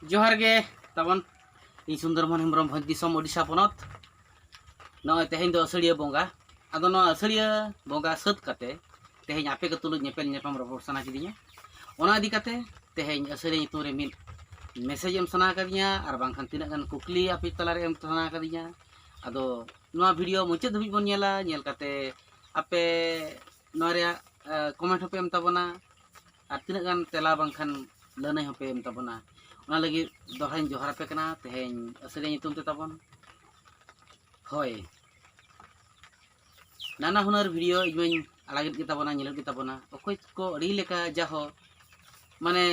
जोहार गे तबन इन सुंदरमन हेम्ब्रम भोज दिसम ओडिशा पोनत नय तेहें दो असड़िया बोंगा आदो न असड़िया बोंगा सत कते तेहें आपे के तुलुज नेपेल नेपाम रपड़ सना किदिया ओना इदी कते तेहें असड़िया नितुम रे मिद मेसेज एम सना कदिया आर बांखान तिना गान कुकली आपे तलारे एम सना कदिया आदो नोआ वीडियो मुचाद धबिज बोन नेला नेल कते आपे नोरिया कमेंट होपे एम तबना आर तिना गान तेला बांखान लनय होपे एम तबना ओना लगी दोहराइन जोहार पे कना तेहें असड़िया नितुम ते तबन होय नाना हुनर वीडियो इजमें आलागित के तबना नेलत के तबना ओकोय को अड़ी लेका जाहो माने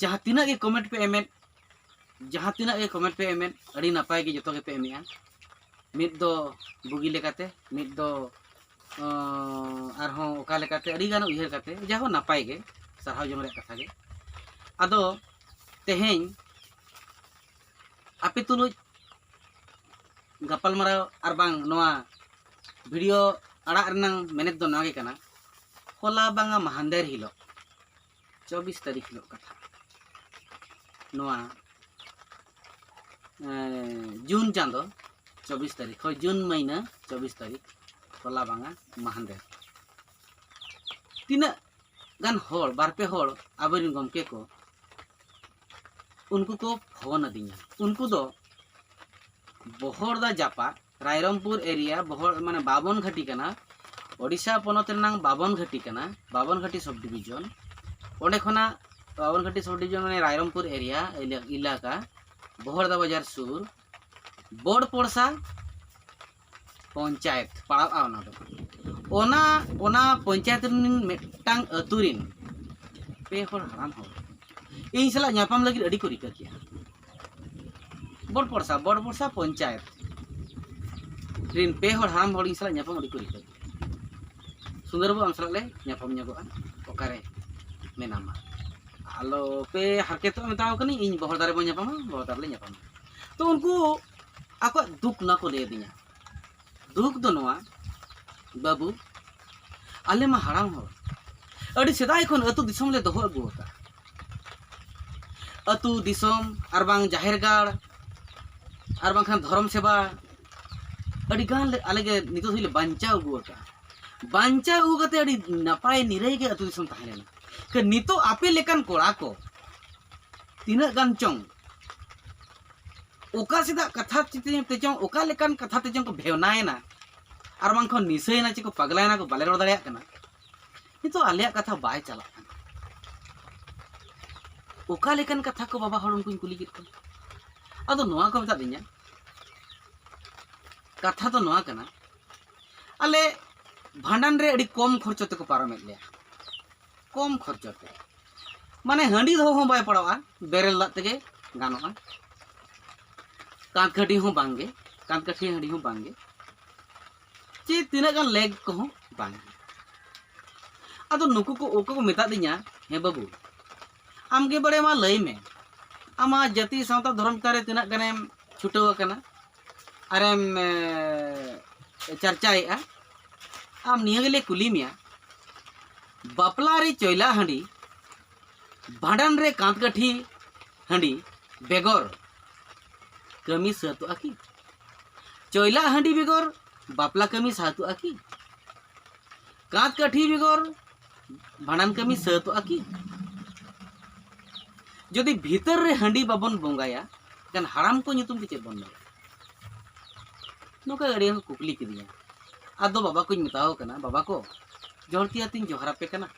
जहाँ तिना के कमेंट पे एमेट जहाँ तिना के कमेंट पे एमेट अड़ी नापाय के जतो के पे एमिया मिद दो बुगी लेकाते मिद दो आरहों ओका लेकाते अड़ी गान उयहर काते जाहो नापाय के सरहाव जम रे कथा गे आदो तेहें आपे तुलुज गपाल माराव आर बांग नोआ वीडियो आड़ा रनंग मेनेत दो नागे कना कोला बांगा महांदेर हिलो 24 तारीख हिलो कथा नोआ जून चांदो 24 तारीख हो जून महीना 24 तारीख कोला बांगा महांदेर तीना गान होड़ बारपे होड़ आबरिन गमके को उनको को फोन अदिया उनको दो बहरदा जापा रायरमपुर एरिया बहर माने बाबन घाटी कना ओडिशा पोनत रनांग बाबन घाटी कना बाबन घाटी सब डिवीजन ओंडे खना बाबन घाटी सब डिवीजन माने रायरमपुर एरिया इलाका बहरदा बाजार सुर बोर्ड पोरसा पंचायत पड़ावा ओना दो ओना पंचायत रिन मेटांग अतुरिन पे हर हराम हो इन सला न्यापाम लगी अड़ी को रिका किया बोर्ड पोरसा पंचायत रिन पे हर हराम हर इन सला न्यापाम अड़ी को रिका सुंदर बो अंसला ले न्यापाम न्यागोआ ओकारे मेनामा आलो पे हरके तो मेताव कनी इन बहरदारे बो न्यापामा बहरदार ले न्यापामा तो उनको आको दुख ना को ले दिया दुख दो नोआ बाबू आले मा हराम हो अड़ी सेदाय खन अतु दिसम ले दोहो अगु होता अतु दिसम आर बांग जाहेर गाड़ आर बांखान धर्म सेवा अड़ी गान आले के नितो हिले बांचा अगु होता बांचा अगु कते अड़ी नपाय निरय के अतु दिसम ताहेना के नितो आपे लेकान कोड़ा को तिना गान चोंग ओका सिदा कथा चिते ते चोंग ओका लेकान कथा ते चोंग को भेवनायना आर बांखो निसयना ची को पगलायना को बाले रोड दाड़िया कना नितो आलिया कथा बाय चला ओका लेकान कथा को बाबा हड़ उनको कुली कित अदो नोआ को बता दिया कथा तो नोआ कना आले भांडन रे अड़ी कम खर्च ते को पारम ले कम खर्च ते माने हंडी दो हो बाय पड़वा बेरेल ला तेगे गानोआ कांत खटी हो बांगे कांत खटी हंडी हो बांगे चे तिना गान लेग को हो बांगे अदो नुकु को ओको को मेता दिया हे बाबू आमगे बड़े मा लई में आमा जाति सावता धर्म तारे तिना गनेम छुटो कना अरेम चर्चाएआ आम निया गेले कुली मिया बापला रे चोइला हंडी भांडन रे कांत काठी हंडी बेगोर कमी सातु आकी चोइला हंडी बेगोर बापला कमी सातु आकी कांत काठी बेगोर भांडन कमी सातु आकी जदि भीतर रे हंडी बाबन बोंगाया गन हराम को नितुम के चेत बन नोका अड़ी कुकली किदिया आदो बाबा को मिताओ कना बाबा को जड़ती आतिन जोहरा पे कना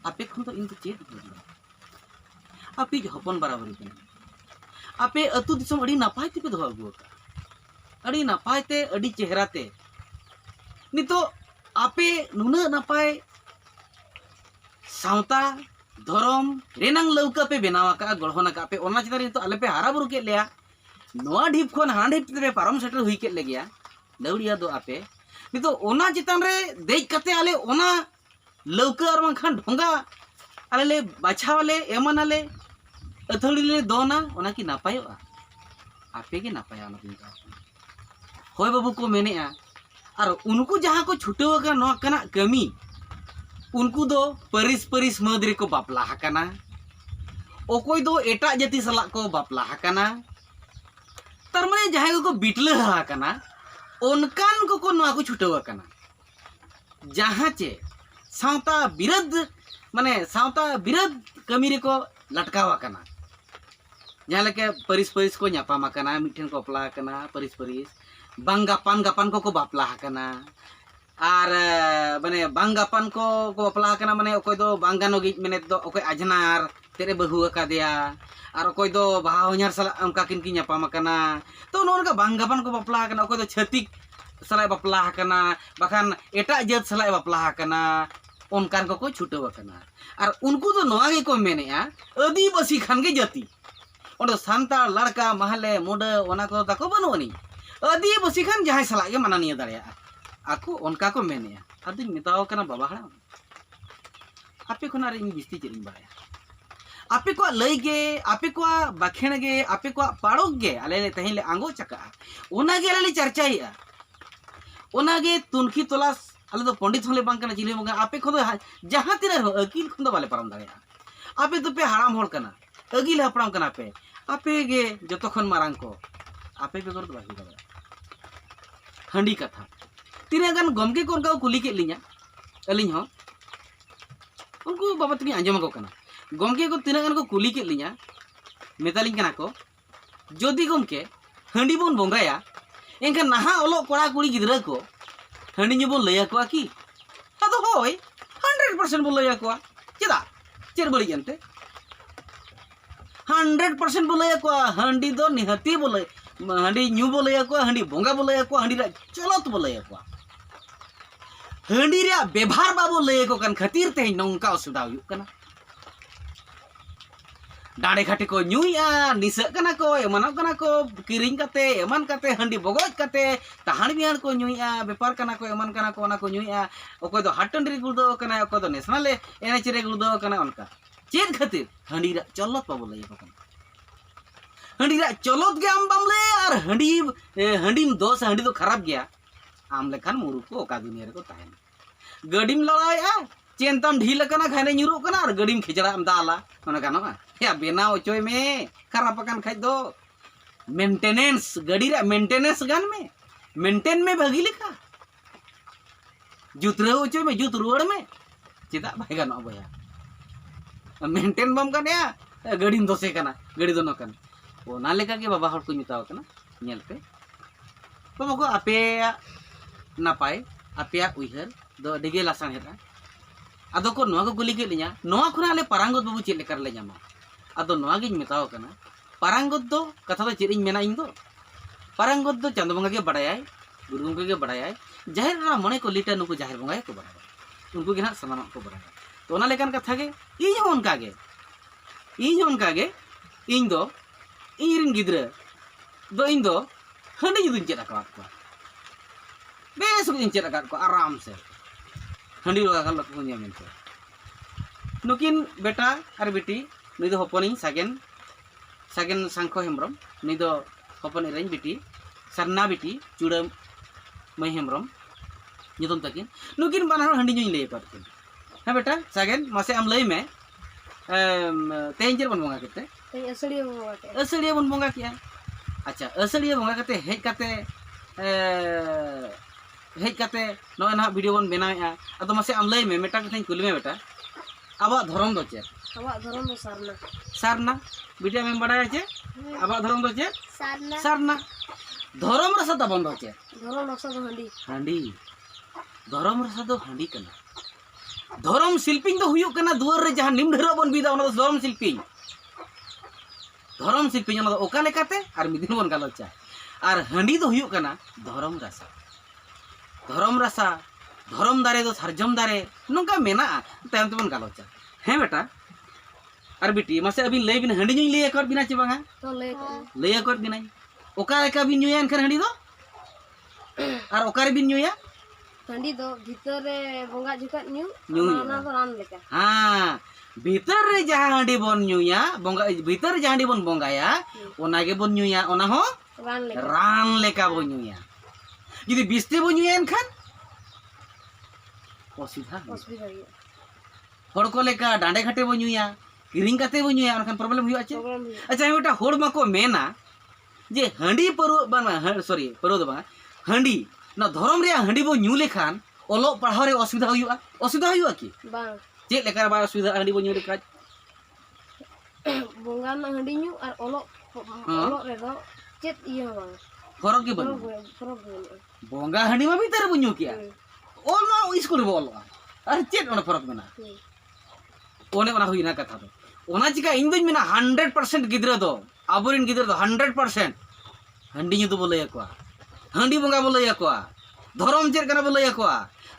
आपे खन तो इन तो चेत बुझा आपे हपन बराबरी कना आपे अतु दिसम अड़ी नापाय ते पे दोहा अगु अड़ी नापाय ते अड़ी चेहरा ते नितो आपे नुना नापाय सावता धर्म रेनांग लौका पे बनावा का गढ़ना का पे ओना चितारी तो आले पे हारा बुरु के लिया नोआ ढीप खन हां ढीप पे पारम सेटर हुई के लेगिया दौड़िया दो आपे नितो ओना चितान रे देज कते आले ओना लौका और खान ढोंगा आले ले बाछावाले एमन आले अथड़ी ले दोना ओना की नापायोआ आपे के नापाया ओना दिन होय बाबू को मेनेआ और उनको जहां को छुटेव का नोआ कना कमी उनको दो परिस परिस मदरे को बापला हकना ओकोय दो एटा जाति सला को बापला हकना तार माने जहां को बिटला हकना उनकान को नवा को छुटाव हकना जहां चे सावता विरोध माने सावता विरोध कमी रे को लटकाव हकना जहां लेके परिस परिस को न्यापाम हकना मिठन को बापला हकना परिस परिस बांग गापान गापान को बापला हकना आर माने बांग गापान को बापला हकना माने ओकोय दो बांगानो गे माने दो ओकोय आजनार तेरे बहु अकादेया और ओकोय दो बाहा होኛर सला उनका किन की न्यापाम हकना तो नोनका बांग गापान को बापला हकना ओकोय दो छतिक सलाय बापला हकना बाखान एटा जात सलाय बापला हकना उनकान को छुटाव हकना और उनको तो नोआ गे को मेनेया आदिवासी खान गे जाति ओंडो सांतार लड़का महले मोडे ओना को ताको बनुनी आदिवासी खान जहां सलाय गे मानानिया दाड़िया आको उनका को मेनेया अदिन मिताव कना बाबा हड़ा आपे खना रे बिस्ती चेरिन बाया आपे को लई गे आपे को बाखेण गे आपे को पाड़ोक गे आले ले तहिन ले आंगो चका ओना गे ले चर्चाइया ओना गे तुनखी तलाश आले तो पंडित होले बांग कना जिले मगा आपे को जहां तिरे अकील खन दो बाले परम दाया आपे तो पे हराम होड़ कना अगिल हपड़ाम कना पे आपे गे जतखन मारांग को आपे बेगर दो बाही दाया हंडी कथा तीना गान गमके को उनका कुली के लिया अलिኝ हो उनको बाबत की आंजम को कना गमके को तीना गान को कुली के लिया मेतालिंग कना को जदि गमके हंडी बन बंगाया एनका नहा ओलो कोड़ा कुड़ी गिदरा को हंडी ᱧᱩ बन लया को की अदो होय 100% बन लया को चेदा चेर बड़ी जानते 100% बन लया को हंडी दो निहती बोले हंडी ᱧᱩ बोले को हंडी बोंगा बोले को हंडी चलत बोले को हंडी रे व्यवहार बाबू लय को कन खातिर ते नौका असुविधा हुई कना डाड़े खाटे को ᱧᱩᱭᱟ निसक कना को एमन कना को किरिंग कते एमन कते हंडी बगोज कते तहान बिहान को ᱧᱩᱭᱟ व्यापार कना को एमन कना को ओना को ᱧᱩᱭᱟ ओकोय दो हाटन रे गुदो कना ओकोय दो नेशनल एनएच रे गुदो कना उनका चेद खातिर हंडी रे चलत बाबू लय को कना हंडी रे चलत गे आम बामले और हंडी हंडीम दोस हंडी तो खराब गया आम लेखान मुरु को ओका दुनिया रे को ताहेन गडीम लड़ाया चेनतम ढील कना खाने ᱧᱩᱨᱩᱜ कना और गडीम खिचड़ा am दाला ओना गानो या बेनाव चोय में खराब पकन खाइ दो मेंटेनेंस गडी रे मेंटेनेंस गान में मेंटेन में भागी लिखा जुत रहो चोय में जुत रुवड़ में चेदा भाई गानो बया मेंटेन बम कने गडीम दोसे कना गडी दोनो कन ओना लेका के बाबा हर को मिताव कना नेलते बाबा को आपे नापाय आपे उइहर दो डिगे लासान हेता आदो को नोआ को गुली के लिया नोआ खुना ले पारांगत बाबू चेले कर ले जामा आदो नोआ गिन मिताव कना पारांगत दो कथा दो चेरिंग मेना इन दो पारांगत दो चांद बंगा के बड़ायाय गुरु के बड़ायाय जाहिर ना मने को लीटा नुको जाहिर बंगा को बड़ायाय उनको गिना समान को बड़ायाय तो ओना लेकान कथा गे इन उनका गे इन दो इन गिद्रा दो इन दो हंडी जुदुन चेदा का को बेस को चेदा का को आराम से हंडी लगा कर लक पुनिया मेनते नुकिन बेटा और बेटी नुई दो हपनी सागेन सागेन सांखो हेमब्रम नुई दो हपनी रेन बेटी सरना बेटी चूड़ा मई हेमब्रम नितम तकिन नुकिन बानहर हंडी ᱧᱩᱧ लई पारकिन हां बेटा सागेन मासे आम लई में तेहें चेर बन बंगा केते असड़िया बन बंगा किया अच्छा असड़िया बंगा कते हेज कते नय ना वीडियो बन बनाया अदो मासे आम लई में मेटा कथाई कुल में बेटा आबा धरम दो चे आबा धरम दो सारना वीडियो में बड़ाया चे आबा धरम दो चे सारना धरम रसा दा बंद चे धरम रसा दो हंडी धरम रसा दो हंडी कना धरम शिल्पिंग दो हुयो कना दुआर रे जहां निम ढेरो बन बिदा ओना दो धरम शिल्पिंग ओना दो ओका लेकाते आर मिदिन बन गालोचा और हंडी दो हुयो कना धरम रसा धरम दारे दो सरजम दारे नोंका मेना तायम तबन गालोचा हैं बेटा और बेटी मासे अबिन लई बिन हंडी ᱧᱩᱧ लई कर बिना चे बांगा तो लई कर बिना ओका लेका बिन ᱧᱩᱭᱟ एनखन हंडी दो और ओका रे बिन ᱧᱩᱭᱟ हंडी दो भीतर रे बोंगा जुका ᱧᱩ ओना दो रान लेका हां भीतर रे जहां हंडी बन ᱧᱩᱭᱟ बोंगा भीतर रे जहां हंडी बन बोंगाया ओना गे बन ᱧᱩᱭᱟ ओना हो रान लेका बन ᱧᱩᱭᱟ यदि बिस्ते बन ᱧᱩᱭᱟ एनखन असुविधा हड़ को लेका डांडे घाटे बन ᱧᱩᱭᱟ किरिंग काते बो ᱧᱩᱭᱟ अनखान प्रॉब्लम हुआ चे अच्छा बेटा होड़ माको मेना जे हंडी परो बांगा सॉरी परो दो बांगा हंडी ना धरम रे हंडी बो ᱧᱩ लेखान ओलो पढ़ाव रे असुविधा हुआ कि बांग चेक लेकर बा असुविधा हंडी बो ᱧᱩ लेखा बोंगा ना हंडी ᱧᱩ और ओलो रे दो चेत इया बांग फरक के बन फरक बोंगा हंडी मा भीतर बो ᱧᱩ किया ओल ना स्कूल रे बोल अरे चेत ओना फरक मेना ओने ओना हुइना कथा दो ओना चिका इन दुñ मेना 100% गिदरा दो आबोरिन गिदरा दो 100% हंडी ᱧᱩ दो बोले को हंडी बोंगा बोले को धरम चेत कना बोले को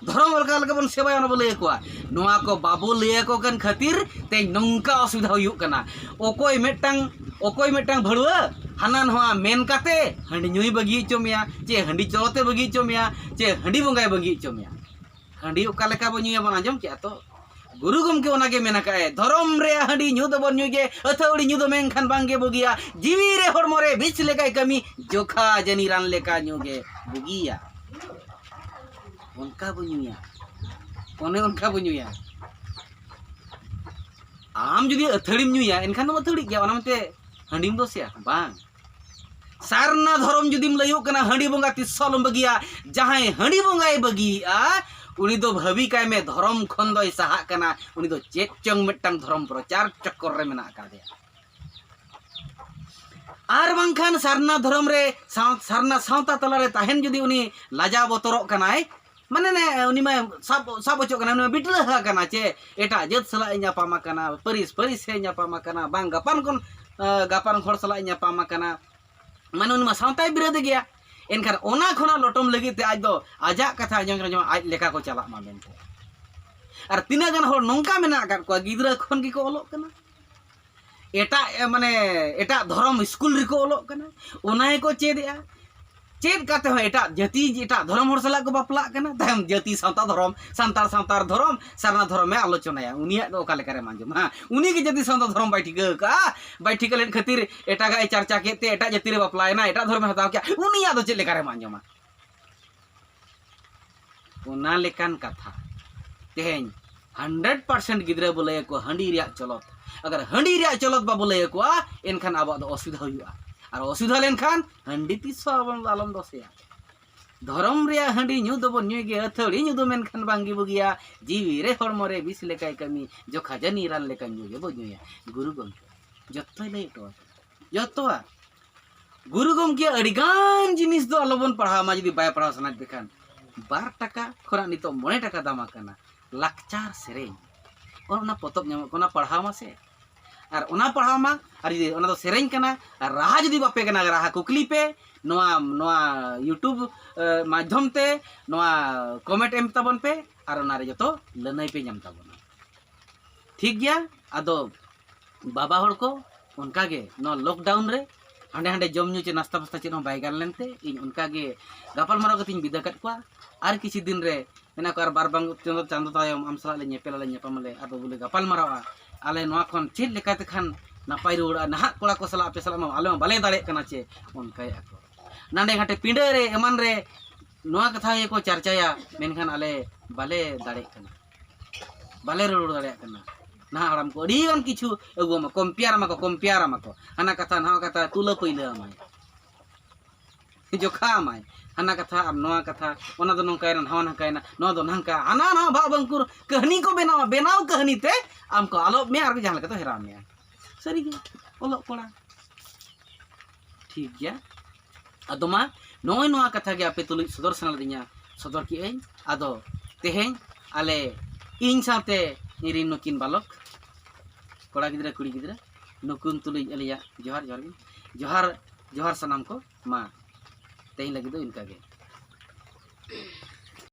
धरम लगा लगा बन सेवा ओना बोले को नोआ को बाबू ले को कन खातिर ते नंका असुविधा हुयुक कना ओकोय मेटांग भड़ुआ हाना नोआ मेन काते हंडी ᱧᱩᱭ बगी चोमिया चे हंडी चलते बगी चोमिया चे हंडी बोंगाय बगी चोमिया हंडी ओका लेका बो ᱧᱩᱭᱟ बन आंजम के तो गुरु गमके ओनागे मेना काए धरम रे हंडी ᱧᱩ दो बन ᱧᱩगे अथौड़ी ᱧᱩ दो मेनखान बांगे बगिया जीवी रे हड़मो रे बिच लेकाय कमी जोखा जनी रान लेका ᱧᱩगे बगिया उनका बो ᱧᱩया ओने उनका बो ᱧᱩया आम जुदी अथौड़ीम ᱧᱩया एनखान दो अथौड़ी गया ओना मते हंडीम दोसिया बांग सारना धरम जुदीम लयो कना हंडी बोंगा तिसलम बगिया जहां हंडी बोंगाय बगिया उनी दो भावी काय में धरम खन दो सहा कना उनी दो चेक चंग मिटंग धरम प्रचार चक्कर रे मेना का दे आर बांखान सारना धरम रे सारना सावता तला रे ताहेन जुदी उनी लाजा बतरक कनाय माने ने उनी मा सब ओचो कना उनी बिटला हा कना चे एटा जत सला ᱧᱟᱯᱟᱢ कना परिस से ᱧᱟᱯᱟᱢ कना बांग गापान खोर सला ᱧᱟᱯᱟᱢ कना माने उनी मा सावताय बिरोध गया एनखान ओना खोना लटम लगी ते आज दो आजा कथा आजम आज लेखा को चला मा मेनते और तीना गन होर नोंका मेना आकार को गिदरा खन की को ओलोक कना एटा माने एटा धर्म स्कूल रे को ओलोक कना ओनाय को चेदया चेद काते हो एटा जाति एटा धर्म होर सला को बापला कना तायम जाति सावता धर्म सांतार धर्म सारना धर्म में आलोचनाया उनिया दो ओका लेका रे मांजम हां उनी के जाति सावता धर्म बाई ठीक लेन खातिर एटा गा चर्चा केते एटा जाति रे बापलायना एटा धर्म हताव क्या उनिया दो चे लेका रे मांजमा ओना लेकान कथा तेहेन 100% गिदरा बोले को हंडी रिया चलत अगर हंडी रिया चलत बा बोले को एनखान आबा दो असुविधा हुआ और असुविधा लेनखान हंडी तिसो आलम दसेया धरम रे हंडी ᱧᱩ दो बन ᱧᱩगे अथौड़ी ᱧᱩ दो मेनखान बांगी बगिया जीवी रे हड़मो रे बिस लेकाय कमी जोखा जनी रान लेका ᱧᱩगे बो ᱧᱩया गुरु गमके जत्तो ले तो जत्तोआ गुरु गमके अडिगान जिनिस दो अलबन पढ़ा मा जदी बाय पढ़ा सना देखान 2 टाका खोना नितो 9 टाका दामा कना लाकचार सेरेñ और ओना पतब ᱧᱟᱢᱚᱜ कोना पढ़ा मा से और ओना पढ़ा मा और जदी ओना दो सेरेñ कना और राहा जदी बापे कना राहा कुकली पे नोआ यूट्यूब माध्यम ते नोआ कमेंट एम तबन पे और ओना रे जतो लनई पे ᱧᱟᱢ ताबोना ठीक गया आदो बाबा हड़ को उनका गे नो लॉकडाउन रे हांडे हांडे जम ᱧᱩ चे नास्ता पास्ता चे नो बाय गान लेनते इन उनका गे गापल मारो कतिन बिदा कट को और किसी दिन रे मेना को बार बांग चांदो तायम आम सला ले ñepamale आदो बोले गापल मारो आले नोआ खन चेद लेकाते खान नापाय रुड़ा नाहा कोड़ा को सला पे सला मा आले बाले दाड़े कना चे उनकाय आको नांडे घाटे पिंडे रे एमान रे नोआ कथा ये को चर्चाया मेनखान आले बाले दाड़े कना बाले रुड़ दाड़े कना ना हराम को अड़ीगान किछु एगुमा कंपेयर माको हाना कथा ना कथा तुला पइला माय जोखा माय हाना कथा अब नोआ कथा ओना दो नंकायना हावन हकायना नोआ दो नंका हाना ना बा बंकुर कहानी को बनाव कहानी ते आमको आलो में आर जहां लगा तो हेरा में सरी गे ओलो पड़ा ठीक गया अदमा नोय नोआ कथा गे आपे तुलि सदर सना दिया सदर की एई आदो तेहें आले इन साथे निरी नुकिन बालक कोड़ा गिदरा कुड़ी गिदरा नुकुन तुलि अलिया जोहार सनाम को मा तेहिं लगी दो इनका गे